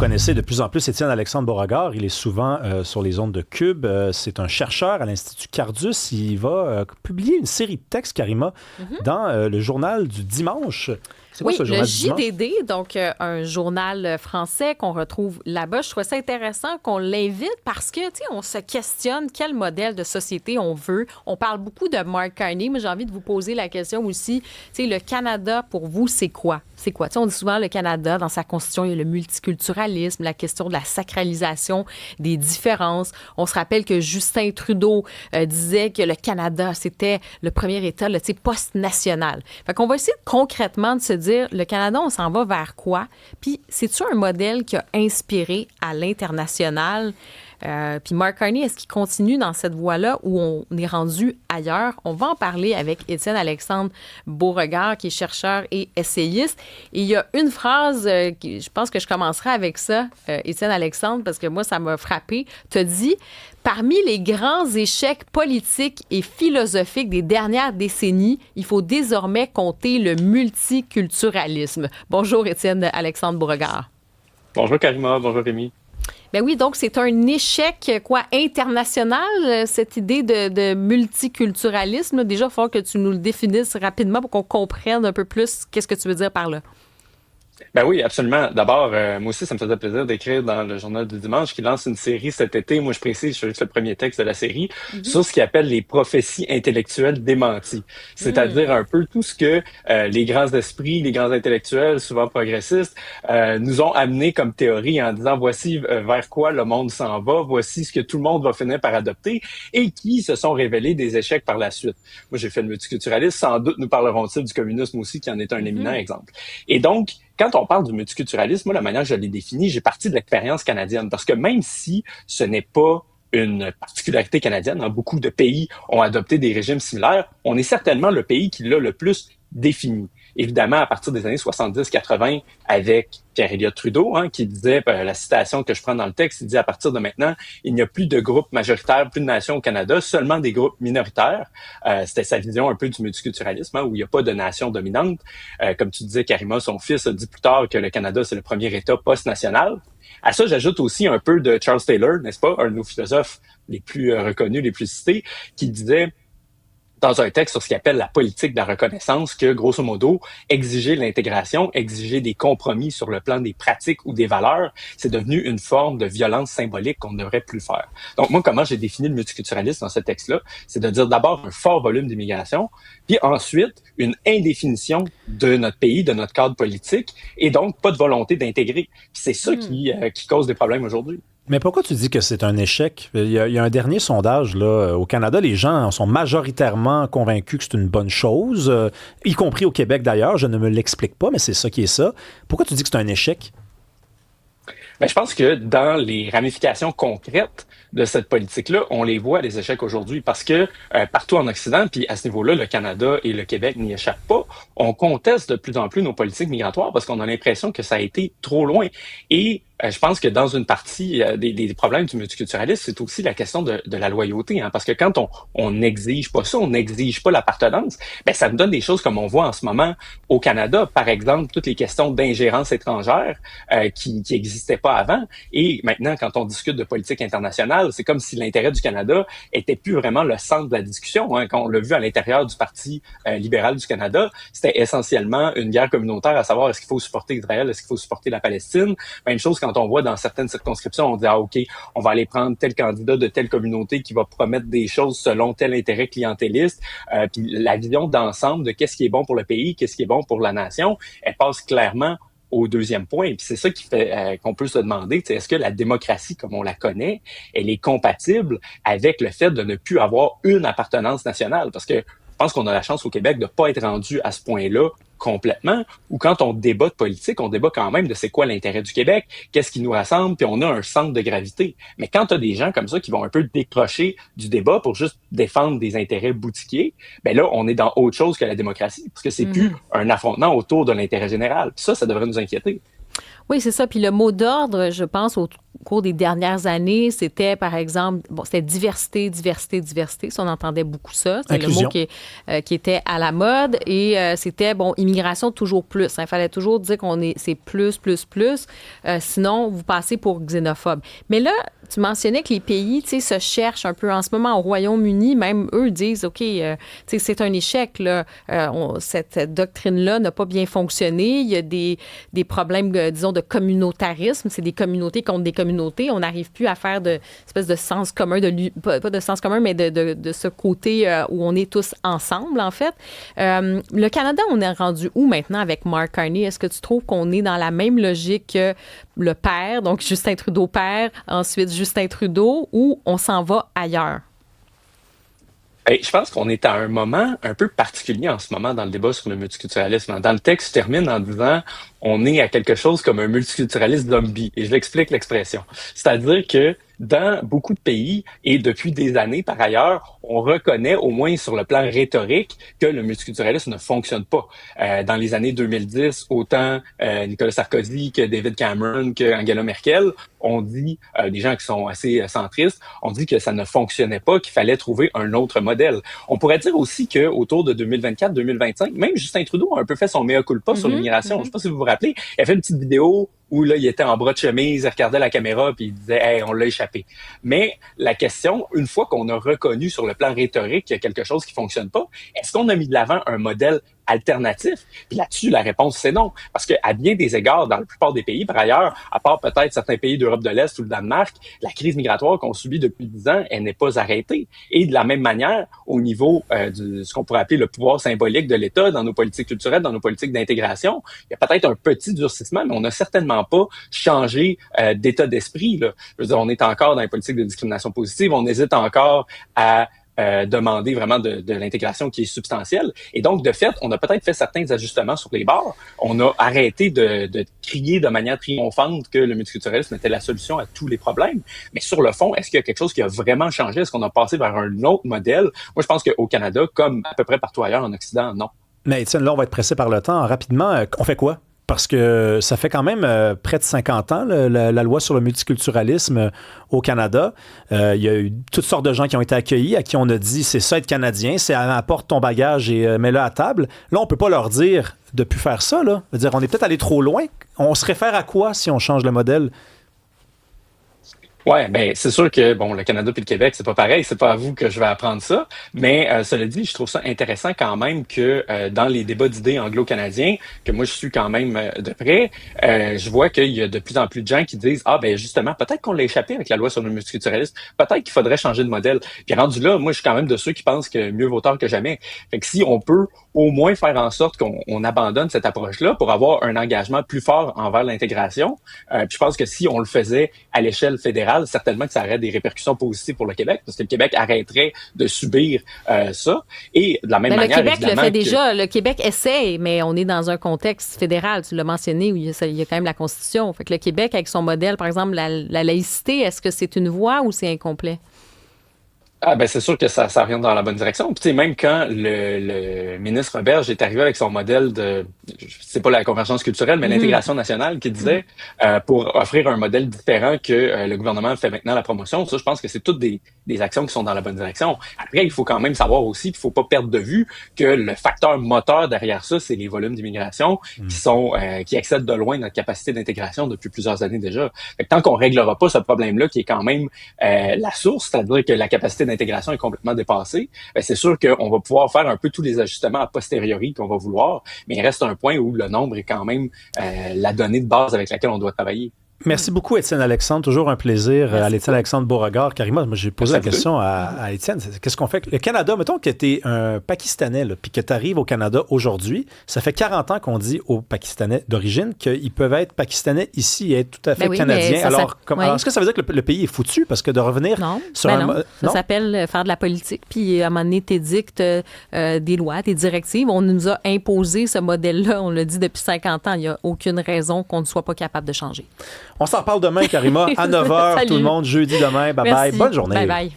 connaissez de plus en plus Étienne-Alexandre Beauregard. Il est souvent sur les ondes de Cube. C'est un chercheur à l'Institut Cardus. Il va publier une série de textes, Karima, dans le journal du dimanche. C'est quoi Oui, ce journal le du dimanche? JDD, donc un journal français qu'on retrouve là-bas. Je trouve ça intéressant qu'on l'invite parce que, tu sais, on se questionne quel modèle de société on veut. On parle beaucoup de Mark Carney, mais j'ai envie de vous poser la question aussi, tu sais, le Canada, pour vous, c'est quoi? C'est quoi? Tu sais, on dit souvent le Canada, dans sa constitution, il y a le multiculturalisme, la question de la sacralisation des différences. On se rappelle que Justin Trudeau disait que le Canada, c'était le premier État, tu sais, post-national. Fait qu'on va essayer concrètement de se dire, le Canada, on s'en va vers quoi? Puis, c'est-tu un modèle qui a inspiré à l'international? Puis Mark Carney, est-ce qu'il continue dans cette voie-là où on est rendu ailleurs? On va en parler avec Étienne-Alexandre Beauregard, qui est chercheur et essayiste. Et il y a une phrase, je pense que je commencerai avec ça, Étienne-Alexandre, parce que moi, ça m'a frappé. Tu as dit, parmi les grands échecs politiques et philosophiques des dernières décennies, il faut désormais compter le multiculturalisme. Bonjour, Étienne-Alexandre Beauregard. Bonjour Karima, bonjour Rémi. Ben oui, donc c'est un échec international, cette idée de multiculturalisme. Déjà, il faut que tu nous le définisses rapidement pour qu'on comprenne un peu plus qu'est-ce que tu veux dire par là. Ben oui, absolument. D'abord, moi aussi, ça me faisait plaisir d'écrire dans le Journal du Dimanche qui lance une série cet été. Moi, je précise, je fais juste le premier texte de la série, sur ce qu'il appelle les prophéties intellectuelles démenties. C'est-à-dire un peu tout ce que les grands esprits, les grands intellectuels, souvent progressistes, nous ont amené comme théorie en disant voici vers quoi le monde s'en va, voici ce que tout le monde va finir par adopter et qui se sont révélés des échecs par la suite. Moi, j'ai fait le multiculturalisme. Sans doute, nous parlerons-ils du communisme aussi, qui en est un éminent exemple. Et donc, quand on parle du multiculturalisme, moi, la manière que je l'ai défini, j'ai parti de l'expérience canadienne. Parce que même si ce n'est pas une particularité canadienne, hein, beaucoup de pays ont adopté des régimes similaires, on est certainement le pays qui l'a le plus défini. Évidemment, à partir des années 70-80, avec Pierre-Éliott Trudeau, hein, qui disait, la citation que je prends dans le texte, il dit à partir de maintenant, il n'y a plus de groupes majoritaires, plus de nations au Canada, seulement des groupes minoritaires. C'était sa vision un peu du multiculturalisme, hein, où il n'y a pas de nation dominante. Comme tu disais, Karima, son fils a dit plus tard que le Canada, c'est le premier État post-national. À ça, j'ajoute aussi un peu de Charles Taylor, n'est-ce pas, un de nos philosophes les plus reconnus, les plus cités, qui disait dans un texte sur ce qu'il appelle la politique de la reconnaissance, que, grosso modo, exiger l'intégration, exiger des compromis sur le plan des pratiques ou des valeurs, c'est devenu une forme de violence symbolique qu'on ne devrait plus faire. Donc, moi, comment j'ai défini le multiculturalisme dans ce texte-là? C'est de dire d'abord un fort volume d'immigration, puis ensuite une indéfinition de notre pays, de notre cadre politique, et donc pas de volonté d'intégrer. Puis c'est ça qui cause des problèmes aujourd'hui. Mais pourquoi tu dis que c'est un échec? Il y a un dernier sondage là, au Canada. Les gens sont majoritairement convaincus que c'est une bonne chose, y compris au Québec d'ailleurs. Je ne me l'explique pas, mais c'est ça qui est ça. Pourquoi tu dis que c'est un échec? Ben, je pense que dans les ramifications concrètes de cette politique-là, on les voit, les échecs aujourd'hui, parce que partout en Occident, puis à ce niveau-là, le Canada et le Québec n'y échappent pas, on conteste de plus en plus nos politiques migratoires parce qu'on a l'impression que ça a été trop loin. Et je pense que dans une partie des problèmes du multiculturalisme, c'est aussi la question de la loyauté, hein, parce que quand on n'exige pas ça, on n'exige pas l'appartenance, ben ça nous donne des choses comme on voit en ce moment au Canada, par exemple, toutes les questions d'ingérence étrangère qui n'existaient pas avant. Et maintenant, quand on discute de politique internationale, c'est comme si l'intérêt du Canada était plus vraiment le centre de la discussion. Hein. Quand on l'a vu à l'intérieur du Parti libéral du Canada, c'était essentiellement une guerre communautaire à savoir est-ce qu'il faut supporter Israël, est-ce qu'il faut supporter la Palestine. Même chose quand on voit dans certaines circonscriptions, on dit ah ok, on va aller prendre tel candidat de telle communauté qui va promettre des choses selon tel intérêt clientéliste. Puis la vision d'ensemble de qu'est-ce qui est bon pour le pays, qu'est-ce qui est bon pour la nation, elle passe clairement au deuxième point. Et puis c'est ça qui fait qu'on peut se demander, est-ce que la démocratie, comme on la connaît, elle est compatible avec le fait de ne plus avoir une appartenance nationale? Parce que je pense qu'on a la chance au Québec de pas être rendu à ce point-là complètement, ou quand on débat de politique, on débat quand même de c'est quoi l'intérêt du Québec, qu'est-ce qui nous rassemble, puis on a un centre de gravité. Mais quand tu as des gens comme ça qui vont un peu décrocher du débat pour juste défendre des intérêts boutiquiers, ben là, on est dans autre chose que la démocratie, parce que c'est plus un affrontement autour de l'intérêt général. Puis ça devrait nous inquiéter. Oui, c'est ça. Puis le mot d'ordre, je pense, cours des dernières années, c'était, par exemple, c'était diversité, diversité, diversité. Ça, on entendait beaucoup ça. C'est le mot qui était à la mode. Et c'était, immigration toujours plus. Il fallait toujours dire c'est plus, plus, plus. Sinon, vous passez pour xénophobe. Mais là, tu mentionnais que les pays, tu sais, se cherchent un peu en ce moment au Royaume-Uni. Même eux disent, OK, tu sais, c'est un échec, là. Cette doctrine-là n'a pas bien fonctionné. Il y a des problèmes, disons, de communautarisme. C'est des communautés contre des communautés. On n'arrive plus à faire espèce de sens commun, pas de sens commun, mais de ce côté où on est tous ensemble, en fait. Le Canada, on est rendu où maintenant avec Mark Carney? Est-ce que tu trouves qu'on est dans la même logique que le père, donc Justin Trudeau père, ensuite Justin Trudeau, ou on s'en va ailleurs? Je pense qu'on est à un moment un peu particulier en ce moment dans le débat sur le multiculturalisme. Dans le texte, je termine en disant on est à quelque chose comme un multiculturalisme zombie. Et je l'explique l'expression. C'est-à-dire que dans beaucoup de pays, et depuis des années par ailleurs, on reconnaît, au moins sur le plan rhétorique, que le multiculturalisme ne fonctionne pas. Dans les années 2010, autant Nicolas Sarkozy que David Cameron que Angela Merkel ont dit, des gens qui sont assez centristes, ont dit que ça ne fonctionnait pas, qu'il fallait trouver un autre modèle. On pourrait dire aussi qu'autour de 2024-2025, même Justin Trudeau a un peu fait son mea culpa sur l'immigration. Je ne sais pas si vous vous rappelez, il a fait une petite vidéo où là, il était en bras de chemise, il regardait la caméra puis il disait « Hey, on l'a échappé ». Mais la question, une fois qu'on a reconnu sur le plan rhétorique qu'il y a quelque chose qui fonctionne pas, est-ce qu'on a mis de l'avant un modèle alternatif? Puis là-dessus, la réponse, c'est non. Parce qu'à bien des égards, dans la plupart des pays, par ailleurs, à part peut-être certains pays d'Europe de l'Est ou le Danemark, la crise migratoire qu'on subit depuis 10 ans, elle n'est pas arrêtée. Et de la même manière, au niveau de ce qu'on pourrait appeler le pouvoir symbolique de l'État, dans nos politiques culturelles, dans nos politiques d'intégration, il y a peut-être un petit durcissement, mais on n'a certainement pas changé d'état d'esprit, là. Je veux dire, on est encore dans les politiques de discrimination positive, on hésite encore à demander vraiment de l'intégration qui est substantielle. Et donc, de fait, on a peut-être fait certains ajustements sur les bords. On a arrêté de crier de manière triomphante que le multiculturalisme était la solution à tous les problèmes. Mais sur le fond, est-ce qu'il y a quelque chose qui a vraiment changé? Est-ce qu'on a passé vers un autre modèle? Moi, je pense qu'au Canada, comme à peu près partout ailleurs en Occident, non. Mais Étienne, là, on va être pressé par le temps. Rapidement, on fait quoi? Parce que ça fait quand même près de 50 ans, la loi sur le multiculturalisme au Canada. Il y a eu toutes sortes de gens qui ont été accueillis, à qui on a dit, c'est ça être Canadien, c'est apporte ton bagage et mets-le à table. Là, on peut pas leur dire de plus faire ça, là. Je veux dire, on est peut-être allé trop loin. On se réfère à quoi si on change le modèle? Ouais, ben c'est sûr que le Canada puis le Québec, c'est pas pareil, c'est pas à vous que je vais apprendre ça, mais cela dit, je trouve ça intéressant quand même que dans les débats d'idées anglo-canadiens, que moi je suis quand même de près, je vois qu'il y a de plus en plus de gens qui disent justement, peut-être qu'on l'a échappé avec la loi sur le multiculturalisme, peut-être qu'il faudrait changer de modèle. Puis rendu là, moi je suis quand même de ceux qui pensent que mieux vaut tard que jamais. Fait que si on peut au moins faire en sorte qu'on abandonne cette approche-là pour avoir un engagement plus fort envers l'intégration, puis je pense que si on le faisait à l'échelle fédérale, certainement que ça aurait des répercussions positives pour le Québec, parce que le Québec arrêterait de subir ça. Et de la même manière, le Québec le fait déjà. Le Québec essaie, mais on est dans un contexte fédéral. Tu l'as mentionné, où il y a quand même la Constitution. Fait que le Québec, avec son modèle, par exemple, la laïcité, est-ce que c'est une voie ou c'est incomplet? C'est sûr que ça vient dans la bonne direction. Puis tu sais, même quand le ministre Roberge est arrivé avec son modèle c'est pas la convergence culturelle, mais l'intégration nationale, qui disait pour offrir un modèle différent que le gouvernement fait maintenant la promotion, ça, je pense que c'est toutes des actions qui sont dans la bonne direction. Après, il faut quand même savoir aussi, il faut pas perdre de vue que le facteur moteur derrière ça, c'est les volumes d'immigration qui excèdent de loin notre capacité d'intégration depuis plusieurs années déjà. Fait que tant qu'on réglera pas ce problème-là, qui est quand même la source, c'est-à-dire que la capacité d'intégration est complètement dépassée, c'est sûr qu'on va pouvoir faire un peu tous les ajustements a posteriori qu'on va vouloir, mais il reste un point où le nombre est quand même la donnée de base avec laquelle on doit travailler. Merci beaucoup, Étienne Alexandre. Toujours un plaisir à l'Étienne Alexandre Beauregard. Karima, moi, j'ai posé la question à Étienne. Qu'est-ce qu'on fait? Le Canada, mettons que tu es un Pakistanais, puis que tu arrives au Canada aujourd'hui. Ça fait 40 ans qu'on dit aux Pakistanais d'origine qu'ils peuvent être Pakistanais ici et être tout à fait Canadiens. Alors, est-ce que ça veut dire que le pays est foutu? Parce que de revenir sur non. Ça s'appelle faire de la politique. Puis, à un moment donné, t'édictes des lois, des directives. On nous a imposé ce modèle-là. On l'a dit depuis 50 ans. Il n'y a aucune raison qu'on ne soit pas capable de changer. On s'en reparle demain, Karima, à 9h, tout le monde, jeudi demain. Bye-bye. Bonne journée. Bye-bye.